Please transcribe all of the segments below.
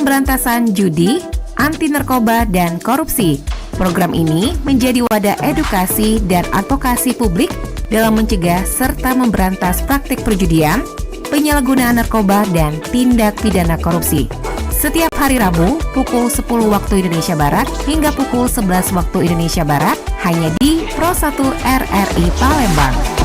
Pemberantasan Judi, Anti Narkoba, dan Korupsi. Program ini menjadi wadah edukasi dan advokasi publik dalam mencegah serta memberantas praktik perjudian, penyalahgunaan narkoba, dan tindak pidana korupsi. Setiap hari Rabu pukul 10 waktu Indonesia Barat hingga pukul 11 waktu Indonesia Barat hanya di Pro 1 RRI Palembang.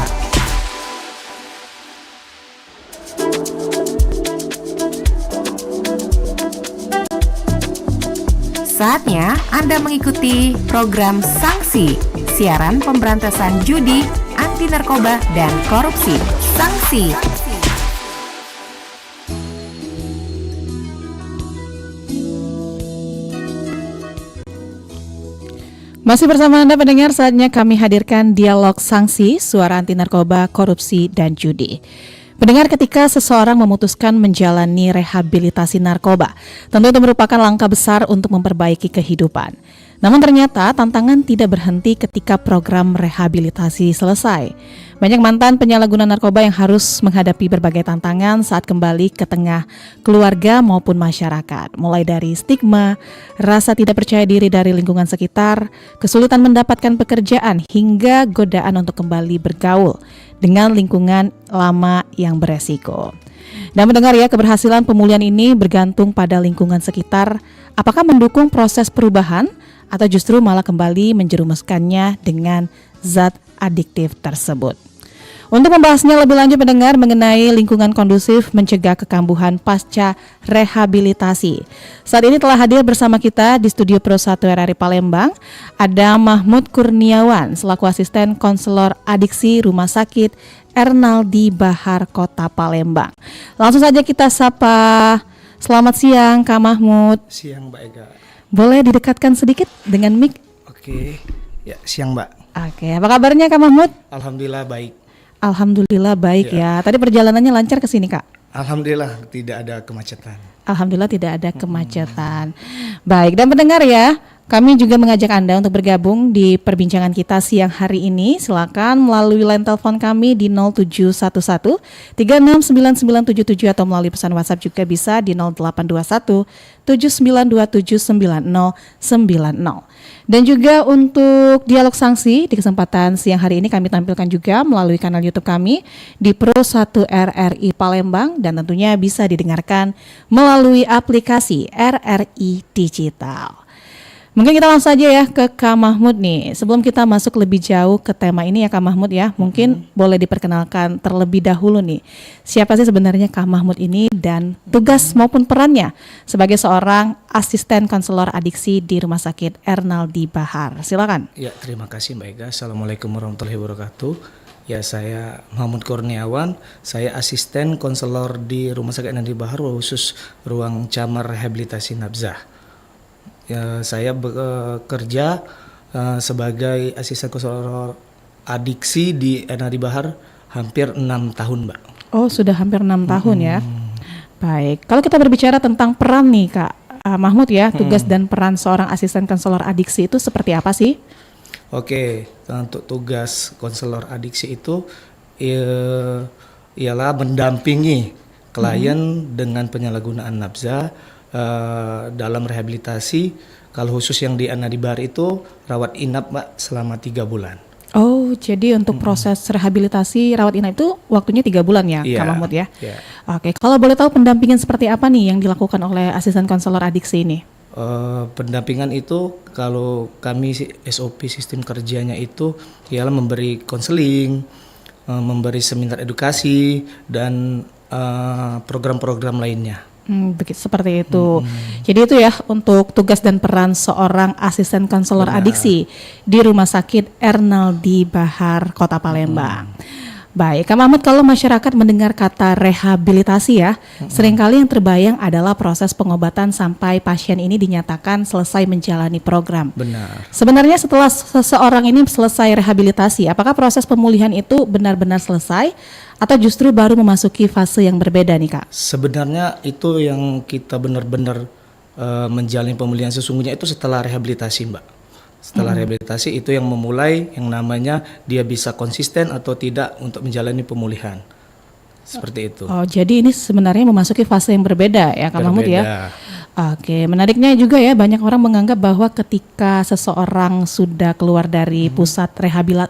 Saatnya Anda mengikuti program Sanksi, siaran pemberantasan judi, anti narkoba, dan korupsi. Sanksi. Masih bersama Anda pendengar, saatnya kami hadirkan dialog sanksi, suara anti narkoba, korupsi, dan judi. Pendengar, ketika seseorang memutuskan menjalani rehabilitasi narkoba, tentu itu merupakan langkah besar untuk memperbaiki kehidupan. Namun ternyata tantangan tidak berhenti ketika program rehabilitasi selesai. Banyak mantan penyalahguna narkoba yang harus menghadapi berbagai tantangan saat kembali ke tengah keluarga maupun masyarakat. Mulai dari stigma, rasa tidak percaya diri dari lingkungan sekitar, kesulitan mendapatkan pekerjaan, hingga godaan untuk kembali bergaul dengan lingkungan lama yang beresiko. Dan mendengar ya, keberhasilan pemulihan ini bergantung pada lingkungan sekitar. Apakah mendukung proses perubahan atau justru malah kembali menjerumuskannya dengan zat adiktif tersebut. Untuk membahasnya lebih lanjut pendengar mengenai lingkungan kondusif mencegah kekambuhan pasca rehabilitasi, saat ini telah hadir bersama kita di studio Pro 1 RRI Palembang ada Mahmud Kurniawan selaku asisten konselor adiksi Rumah Sakit Ernaldi Bahar Kota Palembang. Langsung saja kita sapa. Selamat siang Kak Mahmud. Siang Mbak Ega. Boleh didekatkan sedikit dengan mic? Oke, ya siang Mbak. Oke, apa kabarnya Kak Mahmud? Alhamdulillah baik. Alhamdulillah baik ya. Tadi perjalanannya lancar ke sini Kak? Alhamdulillah tidak ada kemacetan. Alhamdulillah tidak ada kemacetan. Baik, dan pendengar ya, kami juga mengajak Anda untuk bergabung di perbincangan kita siang hari ini. Silakan melalui line telepon kami di 0711 369977 atau melalui pesan WhatsApp juga bisa di 0821 79279090. Dan juga untuk dialog sanksi di kesempatan siang hari ini kami tampilkan juga melalui kanal YouTube kami di Pro 1 RRI Palembang dan tentunya bisa didengarkan melalui aplikasi RRI Digital. Mungkin kita langsung saja ya ke Kak Mahmud nih. Sebelum kita masuk lebih jauh ke tema ini ya Kak Mahmud ya, mungkin boleh diperkenalkan terlebih dahulu nih. Siapa sih sebenarnya Kak Mahmud ini dan tugas maupun perannya sebagai seorang asisten konselor adiksi di Rumah Sakit Ernaldi Bahar. Silakan. Ya, terima kasih Mbak Ega. Assalamualaikum warahmatullahi wabarakatuh. Ya, saya Mahmud Kurniawan. Saya asisten konselor di Rumah Sakit Ernaldi Bahar khusus ruang camar rehabilitasi nafzah. Ya, saya bekerja sebagai asisten konselor adiksi di Ernaldi Bahar hampir 6 tahun, Mbak. Oh, sudah hampir 6 tahun ya. Baik, kalau kita berbicara tentang peran nih Kak Mahmud ya, tugas dan peran seorang asisten konselor adiksi itu seperti apa sih? Oke, untuk tugas konselor adiksi itu ialah mendampingi klien dengan penyalahgunaan nafzah dalam rehabilitasi. Kalau khusus yang di Ernaldi Bahar itu rawat inap Mbak selama 3 bulan. Oh, jadi untuk proses rehabilitasi rawat inap itu waktunya 3 bulan ya, Kak Mahmud ya? Yeah. Oke, kalau boleh tahu pendampingan seperti apa nih yang dilakukan oleh asisten konselor adiksi ini? Pendampingan itu kalau kami SOP sistem kerjanya itu ialah memberi konseling, memberi seminar edukasi dan program-program lainnya. Begitu, seperti itu. Jadi itu ya untuk tugas dan peran seorang asisten konselor adiksi di Rumah Sakit Ernaldi Bahar Kota Palembang. Baik, Kak Mahmud, kalau masyarakat mendengar kata rehabilitasi ya, seringkali yang terbayang adalah proses pengobatan sampai pasien ini dinyatakan selesai menjalani program. Benar. Sebenarnya setelah seseorang ini selesai rehabilitasi, apakah proses pemulihan itu benar-benar selesai atau justru baru memasuki fase yang berbeda nih Kak? Sebenarnya itu yang kita benar-benar menjalani pemulihan sesungguhnya itu setelah rehabilitasi Mbak. Setelah rehabilitasi itu yang memulai yang namanya dia bisa konsisten atau tidak untuk menjalani pemulihan. Seperti itu. Oh, jadi ini sebenarnya memasuki fase yang berbeda ya Kak Mahmud ya? Oke, menariknya juga ya, banyak orang menganggap bahwa ketika seseorang sudah keluar dari pusat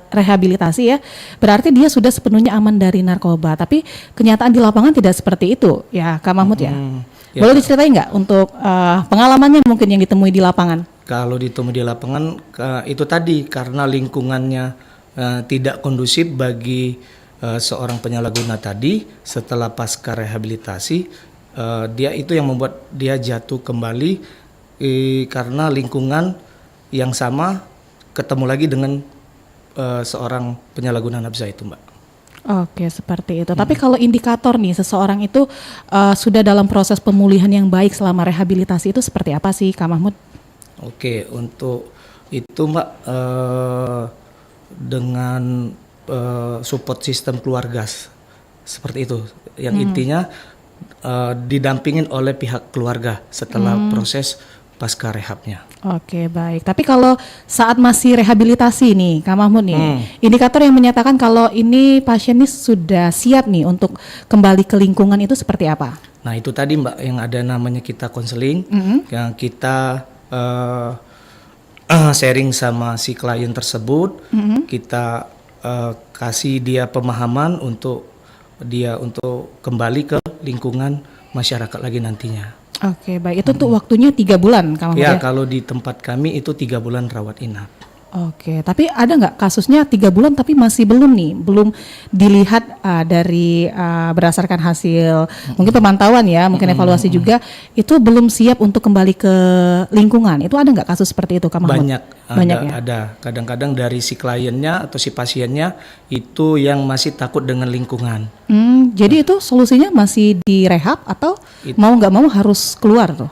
rehabilitasi ya, berarti dia sudah sepenuhnya aman dari narkoba. Tapi kenyataan di lapangan tidak seperti itu, ya Kak Mahmud ya. Ya, Boleh diceritain nggak untuk pengalamannya mungkin yang ditemui di lapangan? kalau ditemui di lapangan itu tadi karena lingkungannya tidak kondusif bagi seorang penyalahguna tadi setelah pasca rehabilitasi. Dia itu yang membuat dia jatuh kembali karena lingkungan yang sama ketemu lagi dengan seorang penyalahguna nafsa itu, Mbak. Oke, seperti itu. Tapi kalau indikator nih seseorang itu sudah dalam proses pemulihan yang baik selama rehabilitasi itu seperti apa sih, Kak Mahmud? Oke, untuk itu, Mbak, dengan support sistem keluarga seperti itu, yang intinya didampingin oleh pihak keluarga setelah proses pasca rehabnya. Oke, baik. Tapi kalau saat masih rehabilitasi nih, Kak Mahmud nih, indikator yang menyatakan kalau ini pasien ini sudah siap nih untuk kembali ke lingkungan itu seperti apa? Nah, itu tadi, Mbak, yang ada namanya kita konseling, yang kita sharing sama si klien tersebut, kita kasih dia pemahaman untuk kembali ke lingkungan masyarakat lagi nantinya. Oke, baik. Itu untuk waktunya 3 bulan, Kak Mahmud Ya, ya? kalau di tempat kami itu 3 bulan rawat inap. Oke, tapi ada nggak kasusnya 3 bulan tapi masih belum dilihat dari berdasarkan hasil mungkin pemantauan ya, mungkin evaluasi juga, itu belum siap untuk kembali ke lingkungan. Itu ada nggak kasus seperti itu, Kak Mahmud? Banyak ya? ada. Kadang-kadang dari si kliennya atau si pasiennya itu yang masih takut dengan lingkungan. Jadi itu solusinya masih direhab atau mau nggak mau harus keluar tuh?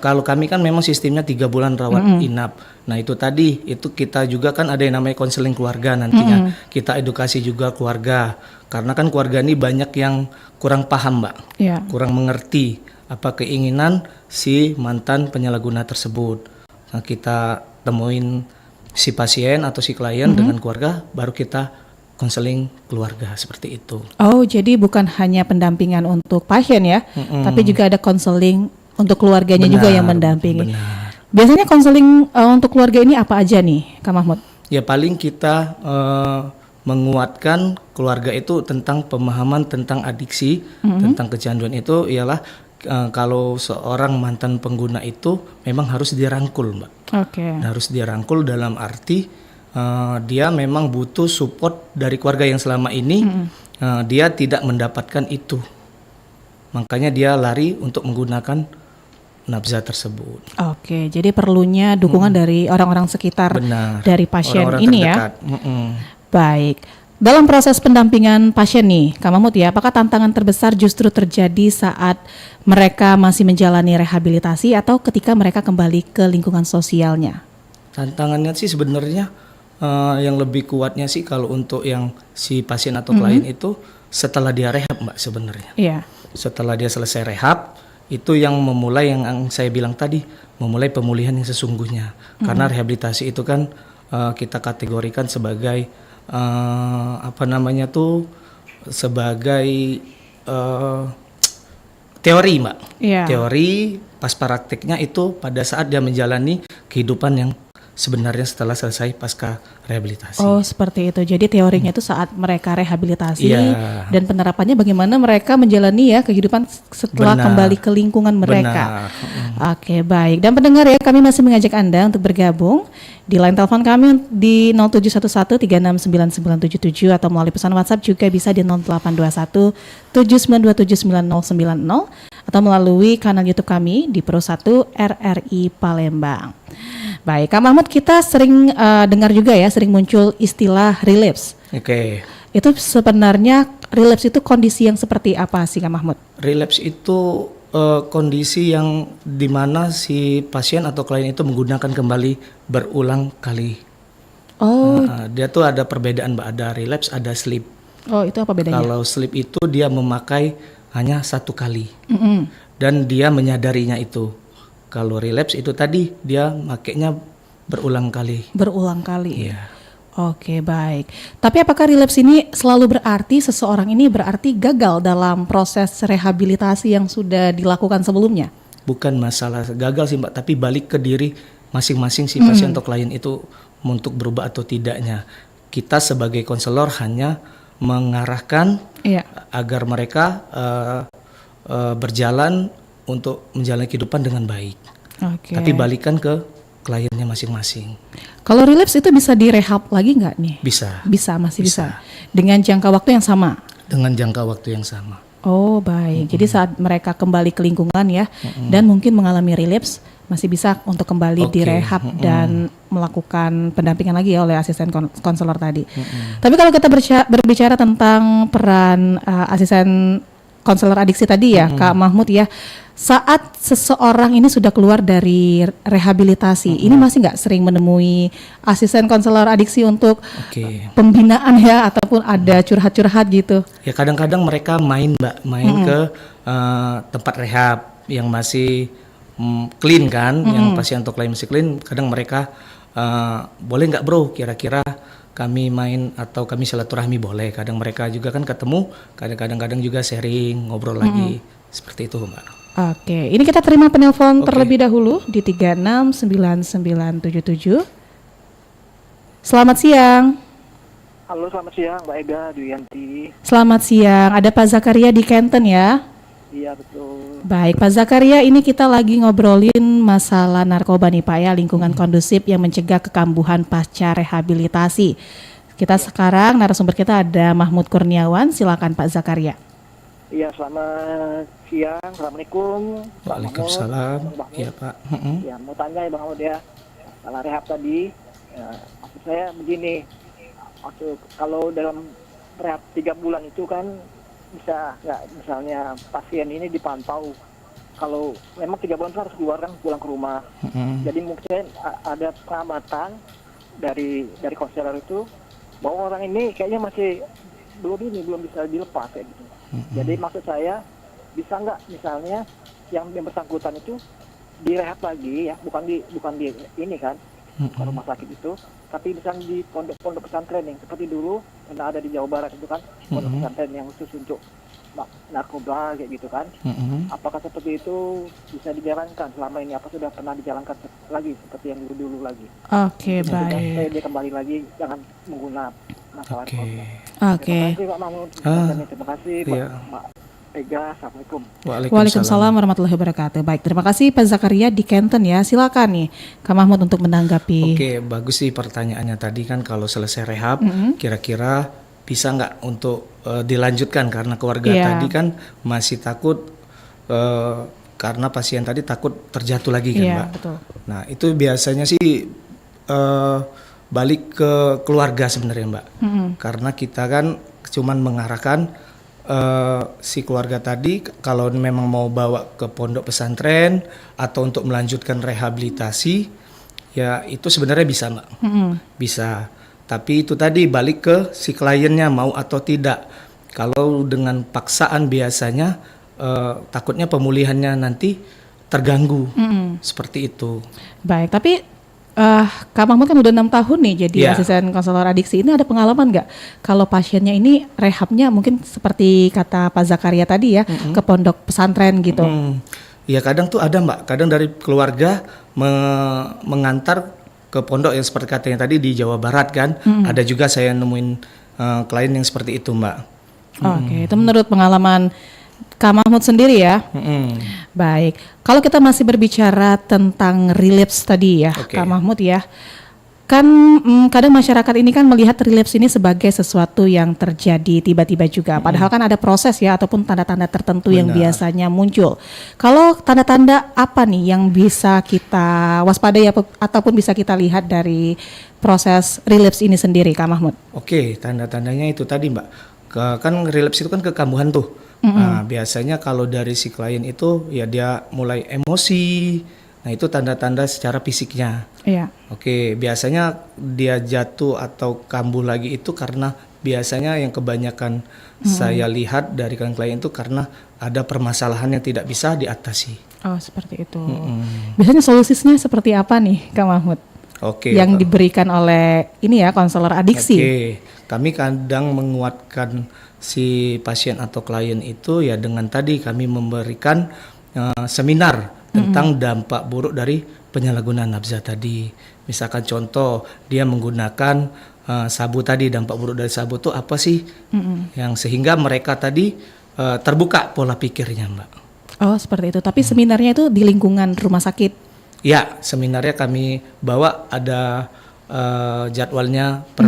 Kalau kami kan memang sistemnya 3 bulan rawat inap. Nah, itu tadi, itu kita juga kan ada yang namanya konseling keluarga nantinya. Kita edukasi juga keluarga. Karena kan keluarga ini banyak yang kurang paham, Mbak. Ya. Kurang mengerti apa keinginan si mantan penyalahguna tersebut. Nah, kita temuin si pasien atau si klien dengan keluarga, baru kita konseling keluarga seperti itu. Oh, jadi bukan hanya pendampingan untuk pasien ya, tapi juga ada konseling untuk keluarganya juga yang mendampingi. Benar. Biasanya konseling untuk keluarga ini apa aja nih, Kak Mahmud? Ya, paling kita menguatkan keluarga itu tentang pemahaman tentang adiksi, tentang kecanduan itu ialah kalau seorang mantan pengguna itu memang harus dirangkul, Mbak. Oke. Harus dirangkul dalam arti dia memang butuh support dari keluarga yang selama ini dia tidak mendapatkan itu. Makanya dia lari untuk menggunakan nafza tersebut. Oke, jadi perlunya dukungan dari orang-orang sekitar Benar. dari pasien Orang-orang ini terdekat. ya. Baik. Dalam proses pendampingan pasien nih, Kak Mahmud ya, apakah tantangan terbesar justru terjadi saat mereka masih menjalani rehabilitasi atau ketika mereka kembali ke lingkungan sosialnya? Tantangannya sih sebenarnya yang lebih kuatnya sih kalau untuk yang si pasien atau klien itu setelah dia rehab, Mbak, sebenarnya. Iya. Setelah dia selesai rehab, itu yang memulai yang saya bilang tadi, memulai pemulihan yang sesungguhnya. Karena rehabilitasi itu kan kita kategorikan sebagai sebagai teori, Mbak. Iya. Teori, pas prakteknya itu pada saat dia menjalani kehidupan yang sebenarnya setelah selesai pasca rehabilitasi. Oh, seperti itu. Jadi teorinya itu saat mereka rehabilitasi Iya. dan penerapannya bagaimana mereka menjalani ya kehidupan setelah Benar. kembali ke lingkungan mereka. Benar. Oke, baik. Dan pendengar ya, kami masih mengajak Anda untuk bergabung di line telepon kami di 0711369977 atau melalui pesan WhatsApp juga bisa di 082179279090 atau melalui kanal YouTube kami di Pro 1 RRI Palembang. Baik, Kak Mahmud, kita sering dengar juga ya, sering muncul istilah relapse. Oke. Itu sebenarnya relapse itu kondisi yang seperti apa sih, Kak Mahmud? Relapse itu kondisi yang dimana si pasien atau klien itu menggunakan kembali berulang kali. Oh, Dia tuh ada perbedaan, Mbak. Ada relapse, ada sleep. oh itu apa bedanya? Kalau sleep itu dia memakai hanya 1 kali dan dia menyadarinya itu. Kalau relapse itu tadi dia makainya berulang kali. Berulang kali. Iya. Oke, baik. Tapi apakah relapse ini selalu berarti seseorang ini berarti gagal dalam proses rehabilitasi yang sudah dilakukan sebelumnya? bukan masalah gagal sih Mbak, tapi balik ke diri masing-masing si pasien atau klien itu untuk berubah atau tidaknya. Kita sebagai konselor hanya mengarahkan agar mereka berjalan untuk menjalani kehidupan dengan baik. Tapi balikan ke kliennya masing-masing. Kalau relapse itu bisa direhab lagi nggak nih? Bisa. Masih bisa. Dengan jangka waktu yang sama? Dengan jangka waktu yang sama. Oh baik, jadi saat mereka kembali ke lingkungan ya, dan mungkin mengalami relapse, masih bisa untuk kembali direhab dan melakukan pendampingan lagi ya oleh asisten konselor tadi. Tapi kalau kita berbicara tentang peran asisten konselor adiksi tadi ya, Kak Mahmud ya, saat seseorang ini sudah keluar dari rehabilitasi, ini masih nggak sering menemui asisten konselor adiksi untuk pembinaan ya, ataupun ada curhat-curhat gitu? Ya kadang-kadang mereka main ke tempat rehab yang masih clean kan, yang pasien atau klien masih clean. Kadang mereka boleh nggak bro, kira-kira kami main atau kami silaturahmi boleh. Kadang mereka juga kan ketemu, kadang-kadang juga sharing, ngobrol lagi, seperti itu Mbak. Oke, ini kita terima penelpon terlebih dahulu di 369977. Selamat siang. Halo, selamat siang Mbak Ega Duyanti. Selamat siang, ada Pak Zakaria di Kenten ya? Iya betul. Baik Pak Zakaria, ini kita lagi ngobrolin masalah narkoba nih Pak ya, lingkungan kondusif yang mencegah kekambuhan pasca rehabilitasi. Kita sekarang narasumber kita ada Mahmud Kurniawan, silakan Pak Zakaria. Iya, selamat siang. Assalamualaikum. Waalaikumsalam. Iya Pak. Ya, mau tanya ya Bang Mahmud ya, masalah rehab tadi. Maksud saya begini, kalau dalam rehab 3 bulan itu kan bisa nggak misalnya pasien ini dipantau, kalau memang 3 bulan itu harus keluar kan, pulang ke rumah. Jadi mungkin ada pengamatan dari konselor itu bahwa orang ini kayaknya masih belum bisa dilepas kayak gitu. Jadi maksud saya, bisa nggak misalnya yang bersangkutan itu direhab lagi ya, bukan di ini kan, rumah sakit itu, tapi bisa di pondok pesantren yang seperti dulu yang ada di Jawa Barat itu kan, pondok pesantren yang khusus untuk narkoba kayak gitu kan. Apakah seperti itu bisa dijalankan selama ini? Apa sudah pernah dijalankan lagi seperti yang dulu lagi? Oke, baik. Dia kembali lagi, jangan menggunakan masalah narkoba. Oke. Terima kasih Pak Mahmud. Terima kasih Pak Ega. Assalamualaikum. Waalaikumsalam warahmatullahi wabarakatuh. Baik, terima kasih Pak Zakaria di Kenten ya. Silakan nih Kak Mahmud untuk menanggapi. Oke, bagus sih pertanyaannya tadi kan, kalau selesai rehab kira-kira bisa nggak untuk dilanjutkan, karena keluarga tadi kan masih takut karena pasien tadi takut terjatuh lagi kan Mbak. Betul. Nah itu biasanya sih balik ke keluarga sebenarnya Mbak, karena kita kan cuman mengarahkan si keluarga tadi kalau memang mau bawa ke pondok pesantren atau untuk melanjutkan rehabilitasi, ya itu sebenarnya bisa Mbak, bisa. Tapi itu tadi balik ke si kliennya mau atau tidak. Kalau dengan paksaan biasanya takutnya pemulihannya nanti terganggu, seperti itu. Baik, tapi Kak Mahmud kan udah 6 tahun nih jadi asisten konselor adiksi. Ini ada pengalaman nggak kalau pasiennya ini rehabnya mungkin seperti kata Pak Zakaria tadi ya, ke pondok pesantren gitu? Ya kadang tuh ada Mbak, kadang dari keluarga mengantar ke pondok yang seperti katanya tadi di Jawa Barat kan. Ada juga saya nemuin klien yang seperti itu Mbak. Oke, itu menurut pengalaman Kak Mahmud sendiri ya. Baik, kalau kita masih berbicara tentang relapse tadi ya, Kak Mahmud ya, kan kadang masyarakat ini kan melihat relapse ini sebagai sesuatu yang terjadi tiba-tiba juga. Padahal kan ada proses ya ataupun tanda-tanda tertentu yang biasanya muncul. Kalau tanda-tanda apa nih yang bisa kita waspadai ataupun bisa kita lihat dari proses relapse ini sendiri, Kak Mahmud? Oke, tanda-tandanya itu tadi Mbak. Kan relapse itu kan kekambuhan tuh. Nah, biasanya kalau dari si klien itu ya dia mulai emosi. Nah, itu tanda-tanda secara fisiknya. Iya. Oke, biasanya dia jatuh atau kambuh lagi itu karena biasanya yang kebanyakan saya lihat dari klien itu karena ada permasalahan yang tidak bisa diatasi. Oh, seperti itu. Biasanya solusinya seperti apa nih, Kak Mahmud? Yang diberikan oleh ini ya konselor adiksi. Kami kadang menguatkan si pasien atau klien itu ya dengan tadi kami memberikan seminar tentang dampak buruk dari penyalahgunaan nafza tadi. Misalkan contoh dia menggunakan sabu tadi, dampak buruk dari sabu itu apa sih? Yang sehingga mereka tadi terbuka pola pikirnya, Mbak. Oh, seperti itu. Tapi seminarnya itu di lingkungan rumah sakit. Ya, seminarnya kami bawa ada jadwalnya per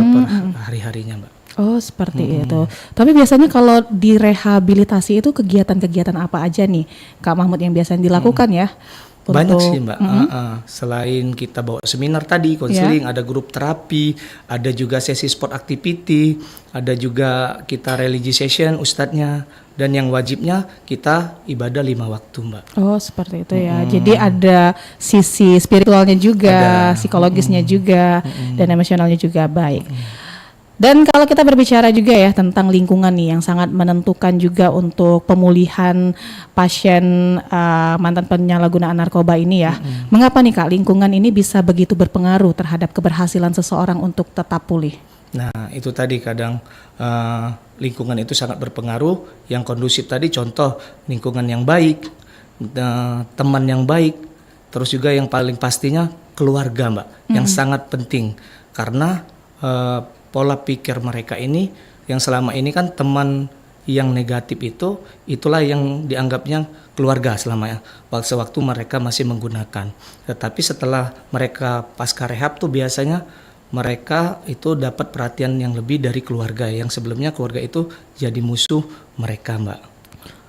hari-harinya, Mbak. Oh, seperti itu. Tapi biasanya kalau di rehabilitasi itu kegiatan-kegiatan apa aja nih, Kak Mahmud, yang biasanya dilakukan ya? Banyak sih, Mbak. Selain kita bawa seminar tadi, konseling, ada grup terapi, ada juga sesi sport activity, ada juga kita religious session ustadznya, dan yang wajibnya kita ibadah 5 waktu, Mbak. Oh, seperti itu ya. Jadi ada sisi spiritualnya juga, psikologisnya juga, dan emosionalnya juga baik. Dan kalau kita berbicara juga ya tentang lingkungan nih yang sangat menentukan juga untuk pemulihan pasien mantan penyalahgunaan narkoba ini ya. Mengapa nih Kak lingkungan ini bisa begitu berpengaruh terhadap keberhasilan seseorang untuk tetap pulih? Nah, itu tadi kadang lingkungan itu sangat berpengaruh. Yang kondusif tadi contoh lingkungan yang baik, teman yang baik, terus juga yang paling pastinya keluarga, Mbak, yang sangat penting karena pola pikir mereka ini yang selama ini kan teman yang negatif itulah yang dianggapnya keluarga selama waktu mereka masih menggunakan. Tetapi setelah mereka pasca rehab tuh biasanya mereka itu dapat perhatian yang lebih dari keluarga yang sebelumnya keluarga itu jadi musuh mereka, Mbak.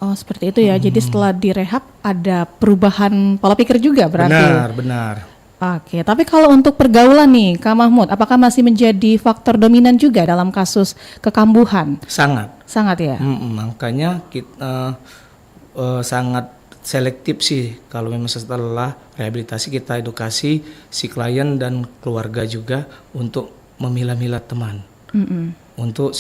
Oh, seperti itu ya. Jadi setelah direhab ada perubahan pola pikir juga berarti. Benar. Oke, tapi kalau untuk pergaulan nih, Kak Mahmud, apakah masih menjadi faktor dominan juga dalam kasus kekambuhan? Sangat ya. Makanya kita sangat selektif sih kalau memang setelah rehabilitasi kita edukasi si klien dan keluarga juga untuk memilah-milah teman, untuk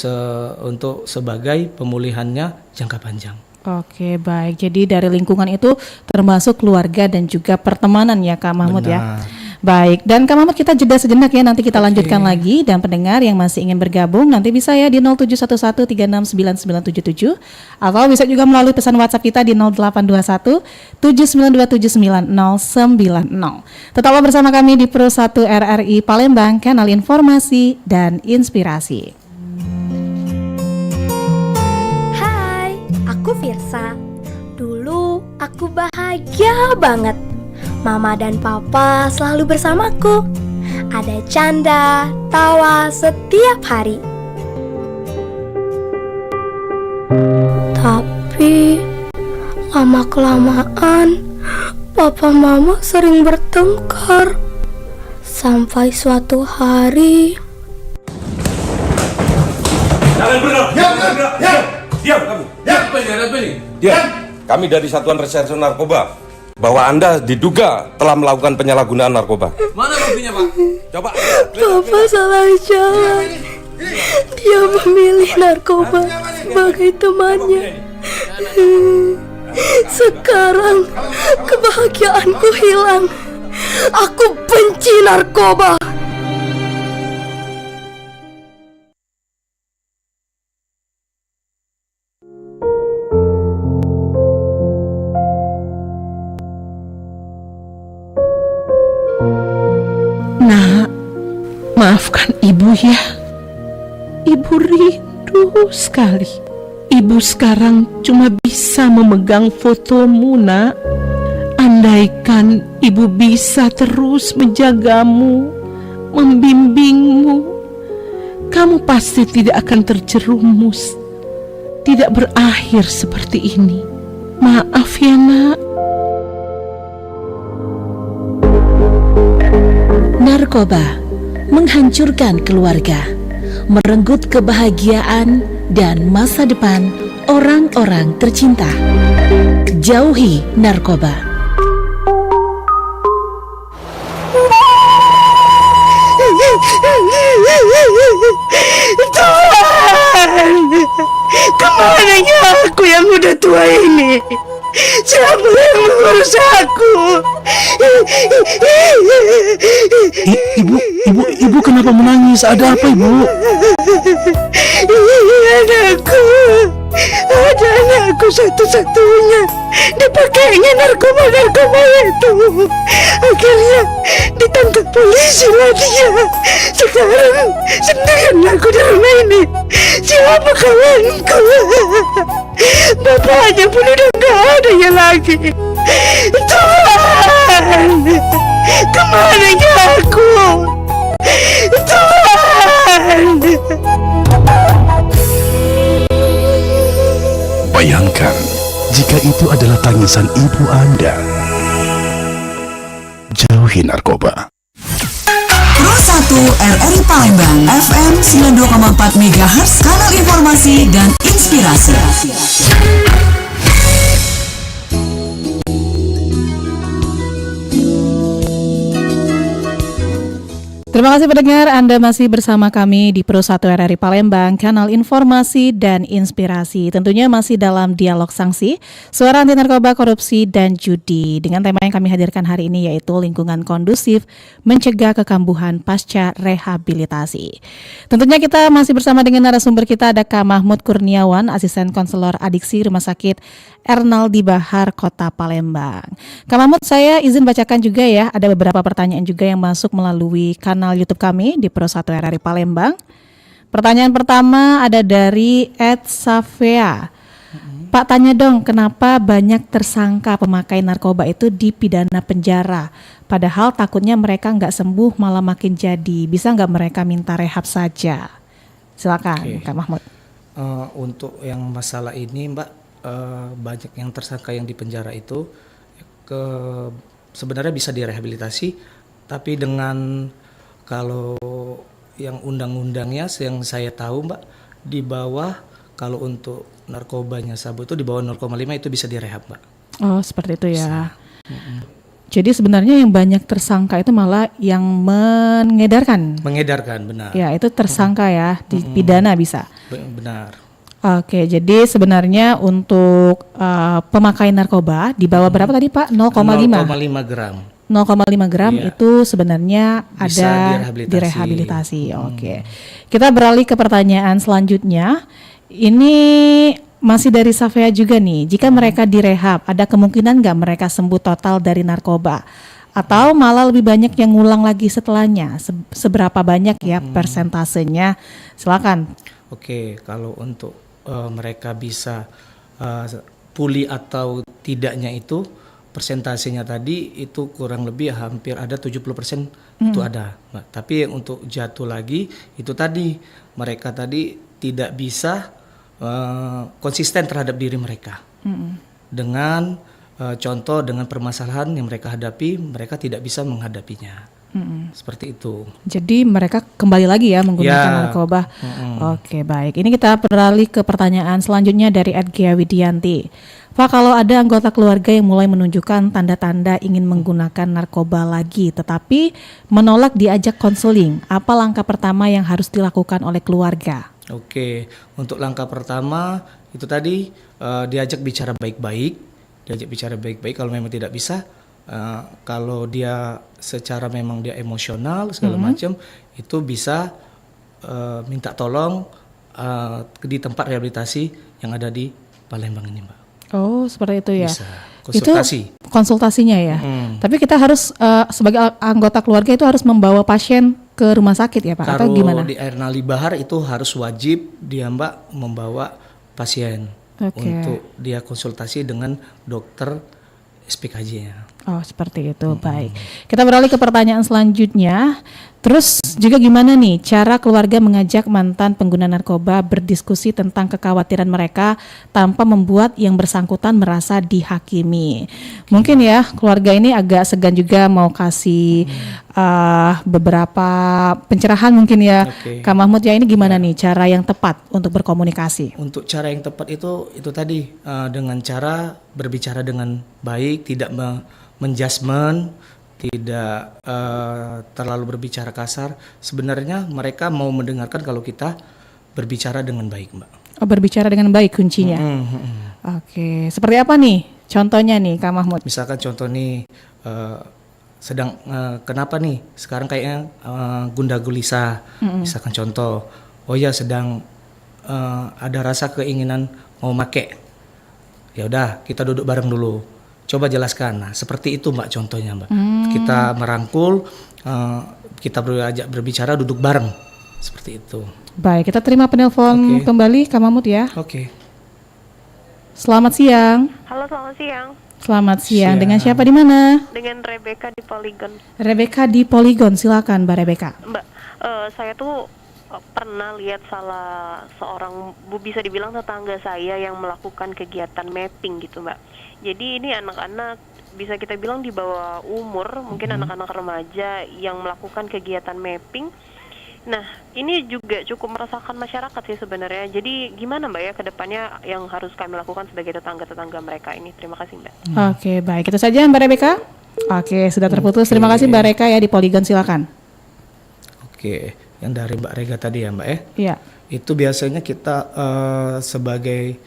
sebagai pemulihannya jangka panjang. Oke, baik. Jadi dari lingkungan itu termasuk keluarga dan juga pertemanan ya Kak Mahmud. Benar. Ya. Baik, dan Kak Mahmud kita jeda sejenak ya, nanti kita lanjutkan lagi. Dan pendengar yang masih ingin bergabung nanti bisa ya di 0711369977 atau bisa juga melalui pesan WhatsApp kita di 0821 79279090. Tetaplah bersama kami di Pro 1 RRI Palembang, kanal informasi dan inspirasi. Aku Firsa. Dulu aku bahagia banget. Mama dan papa selalu bersamaku. Ada canda, tawa setiap hari. Tapi lama-kelamaan papa mama sering bertengkar. Sampai suatu hari. Jangan bergerak. Diam kamu. Apa ini? Diam. Kami dari Satuan Reserse Narkoba bahwa Anda diduga telah melakukan penyalahgunaan narkoba. Mana buktinya, Pak? Coba. Papa salah jalan. Dia memilih narkoba sebagai temannya. Sekarang kebahagiaanku hilang. Aku benci narkoba. Maafkan ibu ya. Ibu rindu sekali. Ibu sekarang cuma bisa memegang fotomu, Nak. Andaikan ibu bisa terus menjagamu, membimbingmu, kamu pasti tidak akan terjerumus, tidak berakhir seperti ini. Maaf ya, Nak. Narkoba menghancurkan keluarga, merenggut kebahagiaan dan masa depan orang-orang tercinta. Jauhi narkoba. Tuhan, kemananya aku yang udah tua ini? Siapa yang mengurus aku? Ibu kenapa menangis? Ada apa, Ibu? Ada anakku aku satu-satunya dipakainya narkoba itu. Akhirnya ditangkap polisi lah dia. Sekarang sendirian aku di rumah ini. Siapa kawanku? Bapaknya pun udah gak ada ya lagi. Tuhan, kemananya aku? Tuhan. Bayangkan jika itu adalah tangisan ibu Anda. Jauhi narkoba. Pro 1 RRI Palembang FM 92,4 MHz, kanal informasi dan inspirasi. Terima kasih pendengar, Anda masih bersama kami di Pro 1 RRI Palembang, kanal informasi dan inspirasi. Tentunya masih dalam dialog sanksi, suara anti narkoba, korupsi, dan judi. Dengan tema yang kami hadirkan hari ini yaitu lingkungan kondusif mencegah kekambuhan pasca rehabilitasi. Tentunya kita masih bersama dengan narasumber kita, ada Kak Mahmud Kurniawan, asisten konselor adiksi Rumah Sakit Ernaldi Bahar, Kota Palembang. Kak Mahmud, saya izin bacakan juga ya, ada beberapa pertanyaan juga yang masuk melalui kanal YouTube kami di Pro 1 RRI Palembang. Pertanyaan pertama ada dari @safea. Pak, tanya dong, kenapa banyak tersangka pemakai narkoba itu dipidana penjara? Padahal takutnya mereka nggak sembuh malah makin jadi. Bisa nggak mereka minta rehab saja? Silakan, Kak Mahmud. Untuk yang masalah ini, Mbak, banyak yang tersangka yang di penjara itu sebenarnya bisa direhabilitasi, tapi dengan kalau yang undang-undangnya yang saya tahu, Mbak, di bawah, kalau untuk narkobanya sabu itu di bawah 0,5 itu bisa direhab, Mbak. Oh, seperti itu ya. Jadi sebenarnya yang banyak tersangka itu malah yang mengedarkan. Mengedarkan, benar. Ya, itu tersangka ya, dipidana bisa. Benar. Oke, jadi sebenarnya untuk pemakai narkoba di bawah berapa tadi Pak? 0,5 gram. 0,5 gram Iya. itu sebenarnya Bisa ada direhabilitasi. Oke. Kita beralih ke pertanyaan selanjutnya. Ini masih dari Safea juga nih. Jika mereka direhab, ada kemungkinan nggak mereka sembuh total dari narkoba? Atau malah lebih banyak yang ngulang lagi setelahnya? Seberapa banyak ya persentasenya? Silakan. Oke, kalau untuk mereka bisa pulih atau tidaknya itu persentasenya tadi itu kurang lebih hampir ada 70% itu ada, Mbak. Tapi untuk jatuh lagi itu tadi mereka tadi tidak bisa konsisten terhadap diri mereka. Dengan contoh dengan permasalahan yang mereka hadapi, mereka tidak bisa menghadapinya. Seperti itu. Jadi mereka kembali lagi ya menggunakan narkoba. Oke, baik. Ini kita beralih ke pertanyaan selanjutnya dari @Gia Widianti. Pak, kalau ada anggota keluarga yang mulai menunjukkan tanda-tanda ingin menggunakan narkoba lagi, tetapi menolak diajak konseling, apa langkah pertama yang harus dilakukan oleh keluarga? Oke, untuk langkah pertama itu tadi diajak bicara baik-baik. Kalau memang tidak bisa. Kalau dia secara memang dia emosional segala macam, itu bisa minta tolong di tempat rehabilitasi yang ada di Palembang ini, Mbak. Oh, seperti itu ya. Bisa konsultasi. Itu konsultasinya ya. Tapi kita harus sebagai anggota keluarga itu harus membawa pasien ke rumah sakit ya, Pak? Atau gimana? Kalau di Ernaldi Bahar itu harus wajib dia, Mbak, membawa pasien untuk dia konsultasi dengan dokter SPKJ-nya. Oh, seperti itu. Baik. Kita beralih ke pertanyaan selanjutnya. Terus juga gimana nih cara keluarga mengajak mantan pengguna narkoba berdiskusi tentang kekhawatiran mereka tanpa membuat yang bersangkutan merasa dihakimi? Mungkin ya keluarga ini agak segan juga mau kasih beberapa pencerahan mungkin ya. Kak Mahmud ya, ini gimana nih cara yang tepat untuk berkomunikasi? Untuk cara yang tepat itu tadi dengan cara berbicara dengan baik, tidak menjudgment, tidak terlalu berbicara kasar. Sebenarnya mereka mau mendengarkan kalau kita berbicara dengan baik, Mbak. Oh, berbicara dengan baik kuncinya. Oke, seperti apa nih contohnya nih Kak Mahmud? Misalkan contoh nih sedang kenapa nih sekarang kayaknya gundah gulisa. Misalkan contoh, oh ya sedang ada rasa keinginan mau make. Ya udah, kita duduk bareng dulu. Coba jelaskan. Nah, seperti itu Mbak contohnya Mbak. Kita merangkul, kita berakajak berbicara, duduk bareng. Seperti itu. Baik, kita terima penelpon kembali Kak Mahmud ya. Oke. Selamat siang. Halo, selamat siang. Selamat siang. Dengan siapa di mana? Dengan Rebecca di Polygon. Rebecca di Polygon, silakan Mbak Rebecca. Mbak, saya tuh pernah lihat salah seorang, bisa dibilang tetangga saya yang melakukan kegiatan mapping gitu Mbak. Jadi ini anak-anak bisa kita bilang di bawah umur, mungkin anak-anak remaja yang melakukan kegiatan mapping. Nah, ini juga cukup meresahkan masyarakat sih sebenarnya. Jadi gimana Mbak ya ke depannya yang harus kami lakukan sebagai tetangga-tetangga mereka ini? Terima kasih Mbak. Oke, baik. Itu saja Mbak Rebecca. Oke, sudah terputus. Terima kasih Mbak Reka ya di Polygon, silakan. Oke, yang dari Mbak Rega tadi ya Mbak ya? Iya. Itu biasanya kita sebagai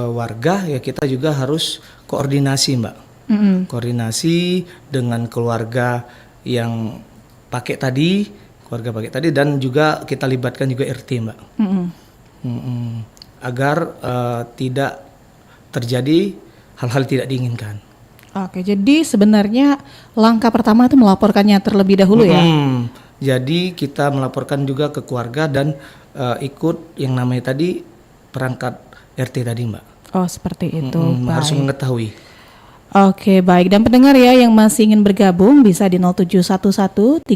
warga ya kita juga harus koordinasi Mbak. Koordinasi dengan keluarga yang pakai tadi, dan juga kita libatkan juga RT Mbak. Agar tidak terjadi hal-hal tidak diinginkan. Oke, jadi sebenarnya langkah pertama itu melaporkannya terlebih dahulu ya? Jadi kita melaporkan juga ke keluarga dan ikut yang namanya tadi perangkat RT tadi Mbak. Oh seperti itu, harus baik. mengetahui. Oke, baik. Dan pendengar ya yang masih ingin bergabung bisa di 0711369977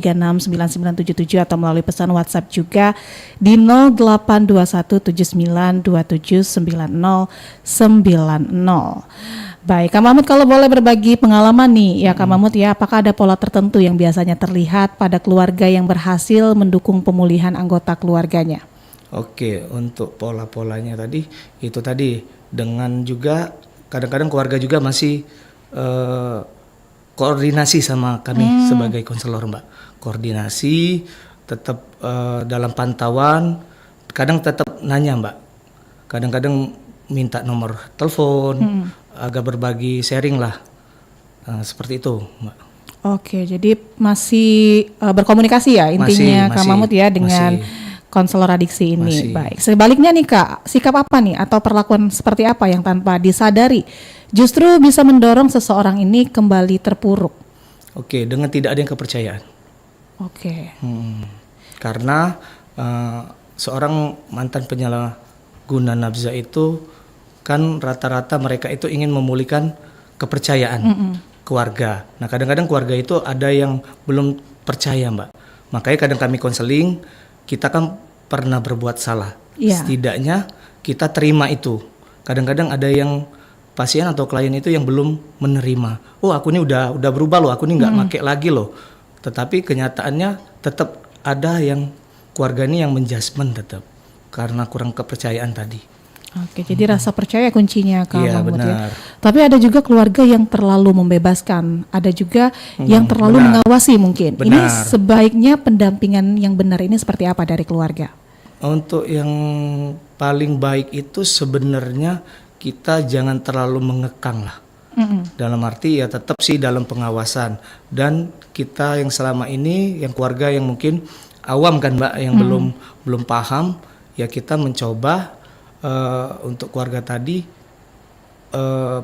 atau melalui pesan WhatsApp juga di 082179979090. Baik, Kak Mahmud, kalau boleh berbagi pengalaman nih ya Kak Mahmud ya, apakah ada pola tertentu yang biasanya terlihat pada keluarga yang berhasil mendukung pemulihan anggota keluarganya? Oke, untuk pola-polanya tadi itu tadi dengan juga kadang-kadang keluarga juga masih koordinasi sama kami sebagai konselor Mbak. Koordinasi tetap dalam pantauan, kadang tetap nanya Mbak. Kadang-kadang minta nomor telepon, agak berbagi sharing lah. Seperti itu Mbak. Oke, jadi masih berkomunikasi ya intinya Kak Mahmud ya dengan konselor adiksi ini. Baik. Sebaliknya nih Kak, sikap apa nih atau perlakuan seperti apa yang tanpa disadari justru bisa mendorong seseorang ini kembali terpuruk? Oke, dengan tidak ada yang kepercayaan. Oke. Karena seorang mantan penyalahguna nafza itu kan rata-rata mereka itu ingin memulihkan kepercayaan keluarga. Nah, kadang-kadang keluarga itu ada yang belum percaya, Mbak. Makanya kadang kami konseling, kita kan pernah berbuat salah. Setidaknya kita terima itu. Kadang-kadang ada yang pasien atau klien itu yang belum menerima. Oh, aku ini udah berubah loh, aku ini nggak pakai lagi loh. Tetapi kenyataannya tetap ada yang keluarga ini yang menjudgment tetap karena kurang kepercayaan tadi. Oke, jadi rasa percaya kuncinya Kak Mahmud benar. ya. Tapi ada juga keluarga yang terlalu membebaskan, ada juga yang terlalu mengawasi mungkin. Benar. Ini sebaiknya pendampingan yang benar ini seperti apa dari keluarga? Untuk yang paling baik itu sebenarnya kita jangan terlalu mengekang lah. Dalam arti ya tetap sih dalam pengawasan, dan kita yang selama ini yang keluarga yang mungkin awam kan Mbak, yang belum paham, ya kita mencoba untuk keluarga tadi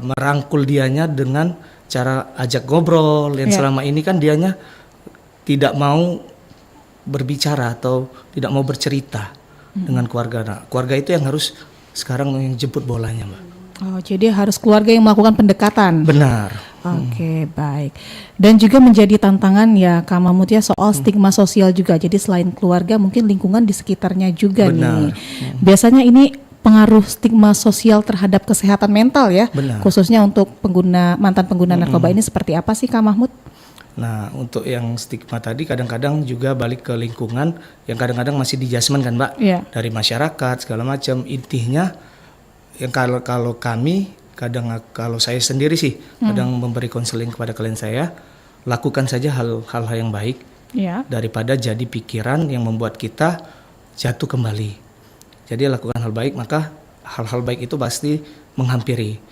merangkul dianya dengan cara ajak ngobrol yang selama ini kan dianya tidak mau berbicara atau tidak mau bercerita dengan keluarga. Nah, keluarga itu yang harus sekarang yang jemput bolanya Mbak. Oh, jadi harus keluarga yang melakukan pendekatan. Benar. Oke, baik. Dan juga menjadi tantangan ya Kak Mahmud ya soal stigma sosial juga. Jadi selain keluarga mungkin lingkungan di sekitarnya juga nih. Biasanya ini pengaruh stigma sosial terhadap kesehatan mental ya. Khususnya untuk mantan pengguna narkoba ini seperti apa sih Kak Mahmud? Nah, untuk yang stigma tadi kadang-kadang juga balik ke lingkungan yang kadang-kadang masih dijudgement kan Mbak. Dari masyarakat segala macam. Intinya yang kalau kami kalau saya sendiri sih kadang memberi konseling kepada klien saya, lakukan saja hal-hal yang baik daripada jadi pikiran yang membuat kita jatuh kembali. Jadi lakukan hal baik, maka hal-hal baik itu pasti menghampiri.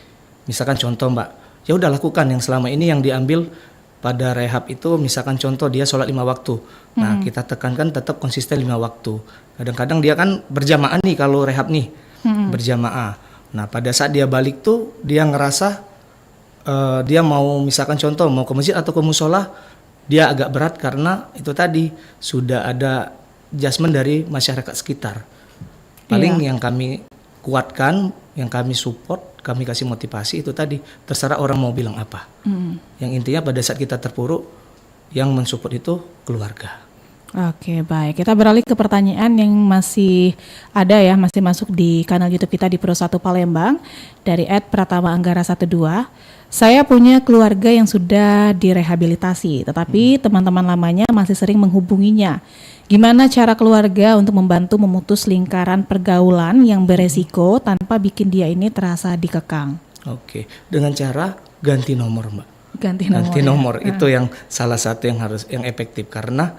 Misalkan contoh Mbak, ya udah lakukan yang selama ini yang diambil pada rehab itu, misalkan contoh dia sholat 5 waktu. Nah, kita tekankan tetap konsisten 5 waktu. Kadang-kadang dia kan berjamaah nih kalau rehab nih, berjamaah. Nah pada saat dia balik tuh dia ngerasa dia mau misalkan contoh mau ke masjid atau ke musola, dia agak berat karena itu tadi sudah ada adjustment dari masyarakat sekitar. Paling yang kami kuatkan, yang kami support, kami kasih motivasi itu tadi, terserah orang mau bilang apa. Yang intinya pada saat kita terpuruk, yang mensupport itu keluarga. Oke, baik. Kita beralih ke pertanyaan yang masih ada ya, masih masuk di kanal YouTube kita di Pro 1 Palembang dari @pratamaanggara12. Saya punya keluarga yang sudah direhabilitasi, tetapi teman-teman lamanya masih sering menghubunginya. Gimana cara keluarga untuk membantu memutus lingkaran pergaulan yang beresiko tanpa bikin dia ini terasa dikekang? Oke, dengan cara ganti nomor, Mbak. Ganti nomor itu yang salah satu yang efektif karena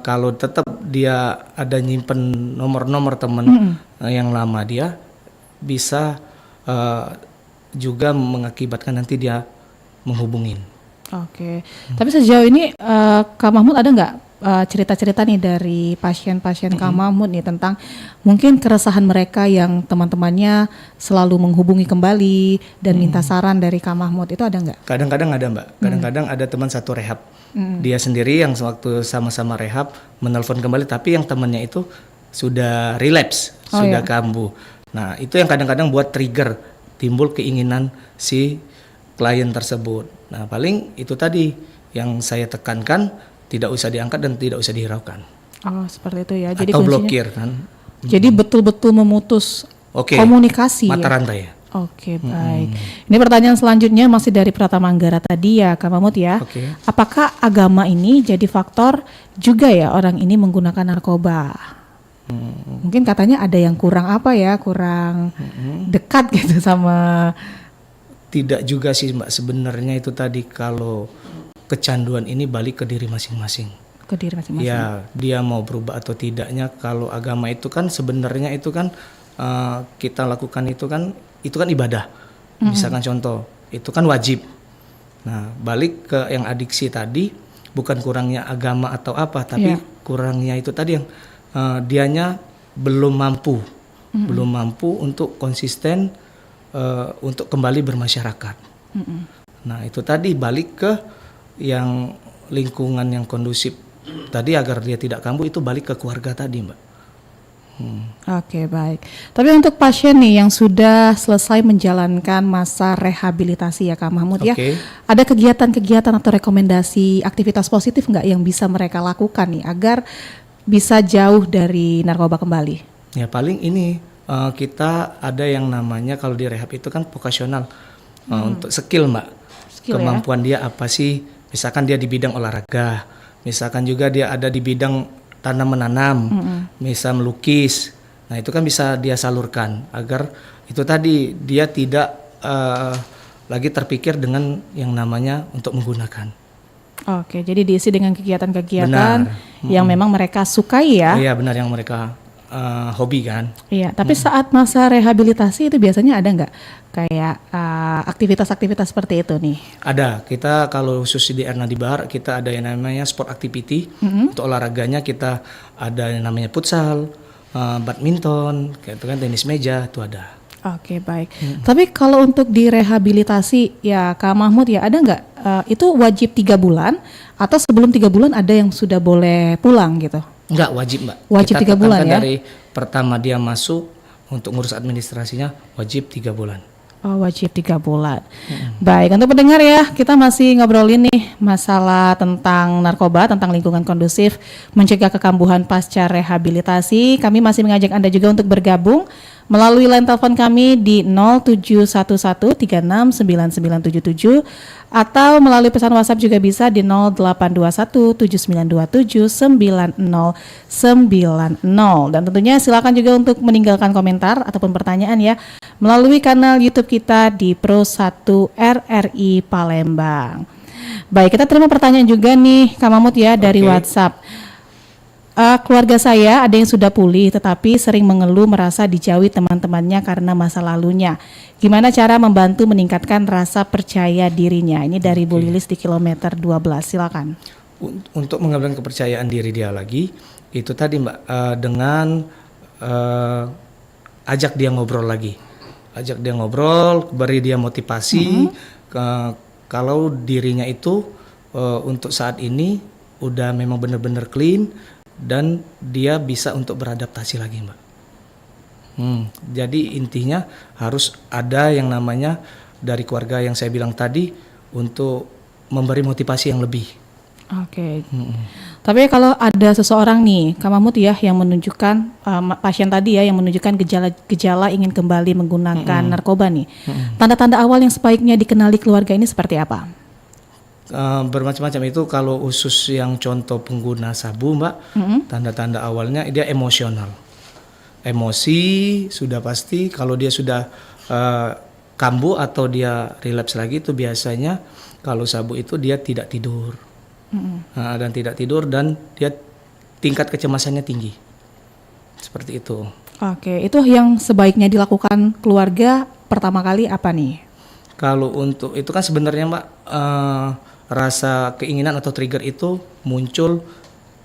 kalau tetap dia ada nyimpen nomor-nomor teman yang lama, dia bisa juga mengakibatkan nanti dia menghubungin. Oke. Tapi sejauh ini Kak Mahmud ada nggak cerita-cerita nih dari pasien-pasien Kak Mahmud nih tentang mungkin keresahan mereka yang teman-temannya selalu menghubungi kembali dan minta saran dari Kak Mahmud, itu ada nggak? Kadang-kadang ada, Mbak. Kadang-kadang ada teman satu rehab. Dia sendiri yang sewaktu sama-sama rehab menelpon kembali, tapi yang temannya itu sudah relapse, sudah kambuh. Nah, itu yang kadang-kadang buat trigger, timbul keinginan si klien tersebut. Nah, paling itu tadi yang saya tekankan, tidak usah diangkat dan tidak usah dihiraukan. Oh, seperti itu ya. Jadi atau kuncinya, blokir kan. Jadi betul-betul memutus komunikasi. Mata rantai ya. Oke, baik. Ini pertanyaan selanjutnya masih dari Pratama Anggara tadi ya, Kak Mahmud ya. Apakah agama ini jadi faktor juga ya orang ini menggunakan narkoba? Mungkin katanya ada yang kurang kurang dekat gitu sama. Tidak juga sih, Mbak, sebenarnya itu tadi kalau kecanduan ini balik ke diri masing-masing. Ke diri masing-masing. Ya, dia mau berubah atau tidaknya. Kalau agama itu kan sebenarnya itu kan kita lakukan itu kan ibadah. Misalkan contoh, itu kan wajib. Nah, balik ke yang adiksi tadi, bukan kurangnya agama atau apa, tapi kurangnya itu tadi yang dianya belum mampu untuk konsisten untuk kembali bermasyarakat. Nah, itu tadi balik ke yang lingkungan yang kondusif tadi agar dia tidak kambuh, itu balik ke keluarga tadi, Mbak. Oke, baik. Tapi untuk pasien nih yang sudah selesai menjalankan masa rehabilitasi ya Kak Mahmud ya, ada kegiatan-kegiatan atau rekomendasi aktivitas positif nggak yang bisa mereka lakukan nih agar bisa jauh dari narkoba kembali? Ya paling ini kita ada yang namanya kalau di rehab itu kan vokasional untuk skill, Mbak. Kemampuan dia apa sih? Misalkan dia di bidang olahraga, misalkan juga dia ada di bidang tanam-menanam, bisa melukis. Nah, itu kan bisa dia salurkan agar itu tadi dia tidak lagi terpikir dengan yang namanya untuk menggunakan. Oke, jadi diisi dengan kegiatan-kegiatan yang memang mereka sukai ya. Iya, benar, yang mereka hobi kan. Iya, tapi saat masa rehabilitasi itu biasanya ada nggak kayak aktivitas-aktivitas seperti itu nih? Ada, kita kalau khusus di Ernadi Bahar kita ada yang namanya sport activity. Untuk olahraganya kita ada yang namanya futsal, badminton, kayak itu kan tenis meja, itu ada. Oke, baik. Tapi kalau untuk direhabilitasi ya Kak Mahmud ya, ada nggak itu wajib 3 bulan atau sebelum 3 bulan ada yang sudah boleh pulang gitu? Enggak, wajib, Mbak. Wajib 3 bulan ya? Dari pertama dia masuk untuk ngurus administrasinya wajib 3 bulan. Oh, wajib 3 bulan. Baik, untuk pendengar ya, kita masih ngobrolin nih masalah tentang narkoba, tentang lingkungan kondusif, mencegah kekambuhan pasca rehabilitasi. Kami masih mengajak Anda juga untuk bergabung melalui line telepon kami di 0711369977 atau melalui pesan WhatsApp juga bisa di 082179279090. Dan tentunya silakan juga untuk meninggalkan komentar ataupun pertanyaan ya melalui kanal YouTube kita di Pro 1 RRI Palembang. Baik, kita terima pertanyaan juga nih Kak Mahmud ya dari WhatsApp. Keluarga saya ada yang sudah pulih tetapi sering mengeluh merasa dijauhi teman-temannya karena masa lalunya. Gimana cara membantu meningkatkan rasa percaya dirinya? Ini dari Bu Lilis di kilometer 12, silakan. Untuk mengembangkan kepercayaan diri dia lagi, itu tadi Mbak, dengan ajak dia ngobrol lagi. ajak dia ngobrol, beri dia motivasi kalau dirinya itu untuk saat ini udah memang benar-benar clean dan dia bisa untuk beradaptasi lagi, Mbak. Jadi intinya harus ada yang namanya dari keluarga yang saya bilang tadi untuk memberi motivasi yang lebih. Oke. Tapi kalau ada seseorang nih, Kak Mahmud ya, yang menunjukkan pasien tadi ya, yang menunjukkan gejala ingin kembali menggunakan narkoba nih, tanda-tanda awal yang sebaiknya dikenali keluarga ini seperti apa? Bermacam-macam itu. Kalau khusus yang contoh pengguna sabu, Mbak, tanda-tanda awalnya dia emosional. Emosi sudah pasti. Kalau dia sudah kambuh atau dia relapse lagi, itu biasanya kalau sabu itu dia tidak tidur. Dan tidak tidur dan dia tingkat kecemasannya tinggi. Seperti itu. Oke, itu yang sebaiknya dilakukan keluarga pertama kali apa nih? Kalau untuk itu kan sebenarnya, Mbak, rasa keinginan atau trigger itu muncul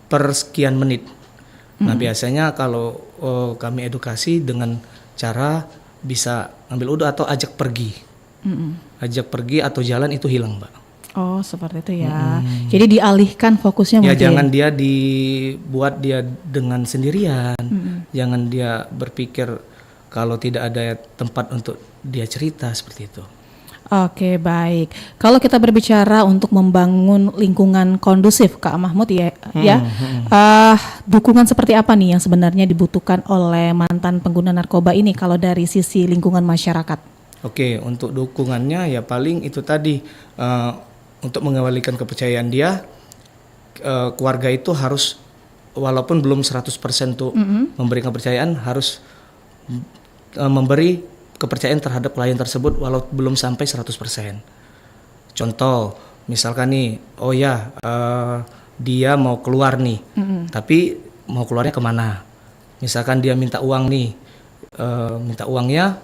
per sekian menit. Nah, biasanya kalau kami edukasi dengan cara bisa ambil uduk atau ajak pergi. Ajak pergi atau jalan itu hilang, Mbak. Oh, seperti itu ya. Jadi dialihkan fokusnya ya, mungkin. Jangan dia dibuat dia dengan sendirian. Jangan dia berpikir kalau tidak ada tempat untuk dia cerita, seperti itu. Oke, baik. Kalau kita berbicara untuk membangun lingkungan kondusif, Kak Mahmud dukungan seperti apa nih yang sebenarnya dibutuhkan oleh mantan pengguna narkoba ini kalau dari sisi lingkungan masyarakat? Oke, untuk dukungannya ya paling itu tadi, untuk mengembalikan kepercayaan dia, keluarga itu harus walaupun belum 100% untuk memberi kepercayaan, harus memberi kepercayaan terhadap klien tersebut walau belum sampai 100%. Contoh, misalkan nih, dia mau keluar nih, tapi mau keluarnya kemana? Misalkan dia minta uang nih, minta uangnya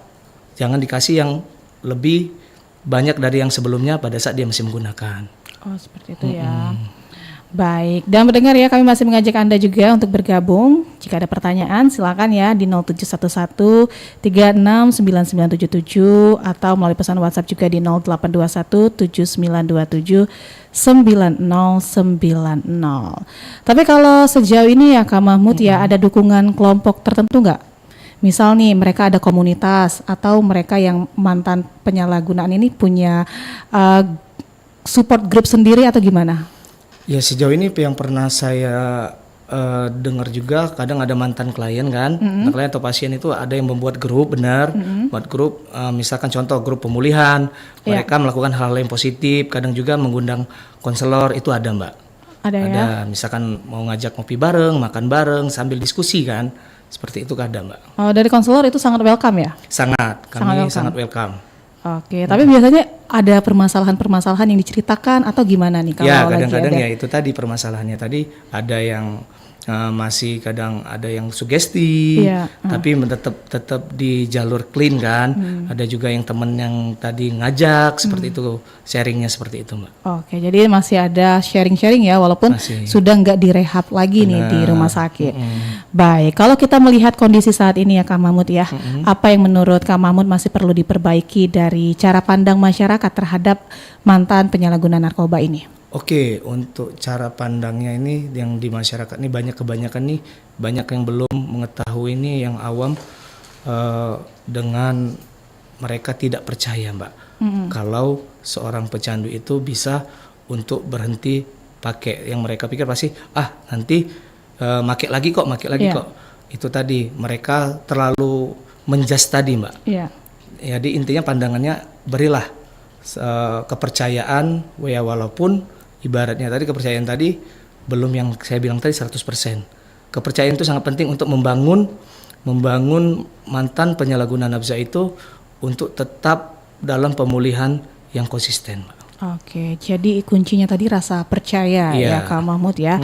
jangan dikasih yang lebih banyak dari yang sebelumnya pada saat dia masih menggunakan. Oh, seperti itu ya. Baik, dan mendengar ya, kami masih mengajak Anda juga untuk bergabung. Jika ada pertanyaan silakan ya di 0711 369977 atau melalui pesan WhatsApp juga di 0821 7927 9090. Tapi kalau sejauh ini ya Kak Mahmud ya, ada dukungan kelompok tertentu nggak? Misal nih mereka ada komunitas atau mereka yang mantan penyalahgunaan ini punya support group sendiri atau gimana? Ya, sejauh ini yang pernah saya dengar juga, kadang ada mantan klien kan, klien atau pasien itu ada yang membuat grup, buat grup, misalkan contoh grup pemulihan, mereka melakukan hal-hal yang positif, kadang juga mengundang konselor, itu ada, Mbak. Ada ya? Misalkan mau ngajak ngopi bareng, makan bareng, sambil diskusi kan, seperti itu kadang, Mbak. Oh, dari konselor itu sangat welcome ya? Sangat, kami sangat welcome. Oke, tapi biasanya ada permasalahan-permasalahan yang diceritakan atau gimana nih kalau ya, kadang-kadang ya itu tadi permasalahannya tadi ada yang masih kadang ada yang sugesti, tapi tetap di jalur clean kan. Ada juga yang temen yang tadi ngajak seperti itu, sharingnya seperti itu, Mbak. Oke, jadi masih ada sharing-sharing ya, walaupun sudah nggak direhab lagi nih di rumah sakit. Baik, kalau kita melihat kondisi saat ini ya Kak Mahmud ya, apa yang menurut Kak Mahmud masih perlu diperbaiki dari cara pandang masyarakat terhadap mantan penyalahguna narkoba ini? Oke, untuk cara pandangnya ini yang di masyarakat ini kebanyakan nih banyak yang belum mengetahui ini, yang awam dengan mereka tidak percaya, Mbak, kalau seorang pecandu itu bisa untuk berhenti pakai. Yang mereka pikir pasti nanti make lagi kok. Itu tadi mereka terlalu menjudge tadi, Mbak. Jadi intinya pandangannya berilah kepercayaan walaupun ibaratnya tadi kepercayaan tadi belum yang saya bilang tadi 100%. Kepercayaan itu sangat penting untuk membangun mantan penyalahguna nafsa itu untuk tetap dalam pemulihan yang konsisten. Oke, jadi kuncinya tadi rasa percaya ya Kak Mahmud ya.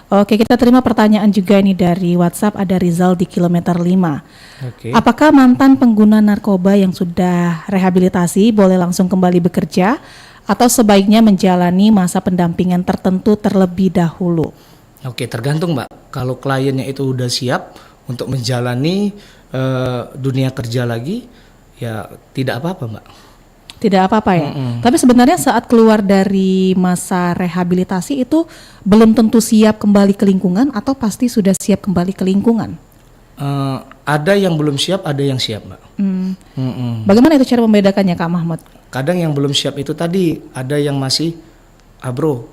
Oke, kita terima pertanyaan juga nih dari WhatsApp, ada Rizal di kilometer 5. Apakah mantan pengguna narkoba yang sudah rehabilitasi boleh langsung kembali bekerja atau sebaiknya menjalani masa pendampingan tertentu terlebih dahulu? Oke, tergantung, Mbak. Kalau kliennya itu udah siap untuk menjalani dunia kerja lagi, ya tidak apa-apa, Mbak. Tidak apa-apa ya. Tapi sebenarnya saat keluar dari masa rehabilitasi itu belum tentu siap kembali ke lingkungan atau pasti sudah siap kembali ke lingkungan? Ada yang belum siap, ada yang siap, Mbak. Bagaimana itu cara membedakannya, Kak Mahmud? Kadang yang belum siap itu tadi, ada yang masih, bro,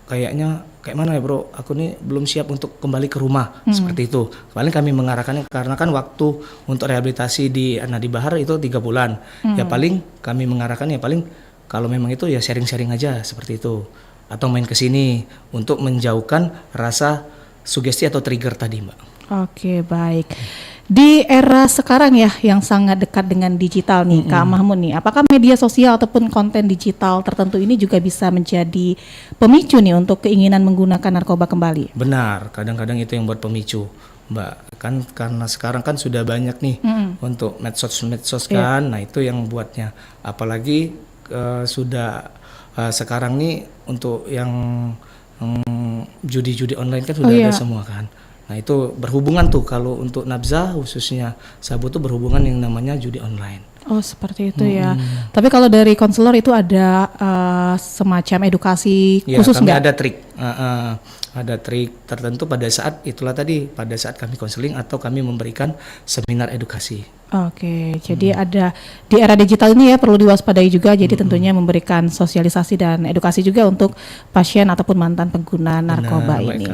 kayaknya kayak mana ya bro, aku nih belum siap untuk kembali ke rumah, seperti itu. Paling kami mengarahkannya, karena kan waktu untuk rehabilitasi di Nadi Bahar itu 3 bulan. Ya paling kami mengarahkan ya paling kalau memang itu ya sharing-sharing aja, seperti itu. Atau main ke sini untuk menjauhkan rasa sugesti atau trigger tadi, Mbak. Oke, baik. Di era sekarang ya yang sangat dekat dengan digital nih, Kak Mahmud nih, apakah media sosial ataupun konten digital tertentu ini juga bisa menjadi pemicu nih untuk keinginan menggunakan narkoba kembali? Benar, kadang-kadang itu yang buat pemicu, Mbak. Kan karena sekarang kan sudah banyak nih untuk medsos kan, nah itu yang buatnya. Apalagi sudah sekarang nih untuk yang judi-judi online kan sudah ada semua kan. Nah itu berhubungan tuh kalau untuk nabza khususnya sabu tuh berhubungan yang namanya judi online. Oh seperti itu ya. Tapi kalau dari konselor itu ada semacam edukasi khusus nggak? Ada trik, ada trik tertentu pada saat itulah tadi pada saat kami konseling atau kami memberikan seminar edukasi. Oke, jadi ada di era digital ini ya perlu diwaspadai juga. Jadi tentunya memberikan sosialisasi dan edukasi juga untuk pasien ataupun mantan pengguna narkoba ini.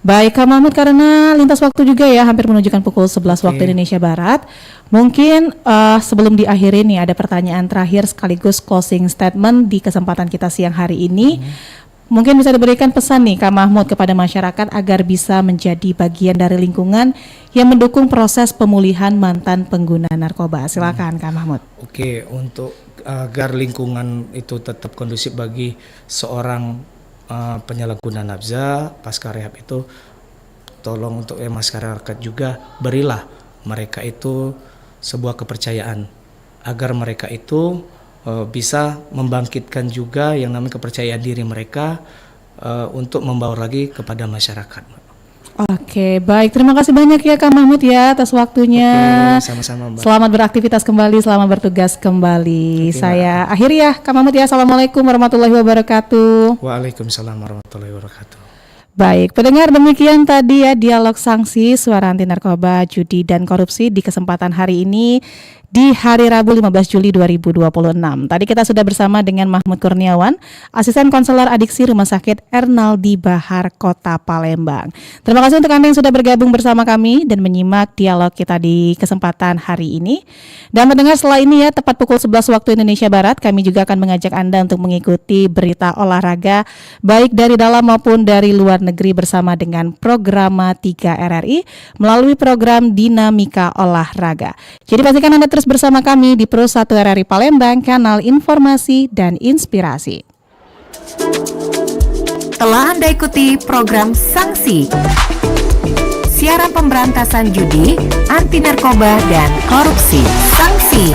Baik Kak Mahmud, karena lintas waktu juga ya hampir menunjukkan pukul 11 waktu Indonesia Barat. Mungkin sebelum diakhiri nih ada pertanyaan terakhir sekaligus closing statement di kesempatan kita siang hari ini. Mungkin bisa diberikan pesan nih Kak Mahmud kepada masyarakat agar bisa menjadi bagian dari lingkungan yang mendukung proses pemulihan mantan pengguna narkoba. Silakan Kak Mahmud. Oke, untuk agar lingkungan itu tetap kondusif bagi seorang penyalahguna nabza pasca rehab itu, tolong untuk masyarakat juga berilah mereka itu sebuah kepercayaan agar mereka itu bisa membangkitkan juga yang namanya kepercayaan diri mereka untuk membawa lagi kepada masyarakat. Oke, baik. Terima kasih banyak ya Kak Mahmud ya atas waktunya. Oke, sama-sama Mbak. Selamat beraktivitas kembali, selamat bertugas kembali. Oke, saya akhiri ya Kak Mahmud ya. Assalamualaikum warahmatullahi wabarakatuh. Waalaikumsalam warahmatullahi wabarakatuh. Baik, pendengar, demikian tadi ya dialog sanksi suara anti narkoba, judi dan korupsi di kesempatan hari ini di hari Rabu 15 Juli 2026. Tadi kita sudah bersama dengan Mahmud Kurniawan, asisten konselor adiksi Rumah Sakit Ernaldi Bahar Kota Palembang. Terima kasih untuk Anda yang sudah bergabung bersama kami dan menyimak dialog kita di kesempatan hari ini. Dan mendengar setelah ini ya, tepat pukul 11 waktu Indonesia Barat, kami juga akan mengajak Anda untuk mengikuti berita olahraga baik dari dalam maupun dari luar negeri bersama dengan Programa 3 RRI melalui program Dinamika Olahraga. Jadi pastikan Anda terus bersama kami di Pro 1 RRI Palembang, kanal informasi dan inspirasi. Telah Anda ikuti program Sanksi, siaran pemberantasan judi, anti narkoba dan korupsi. Sanksi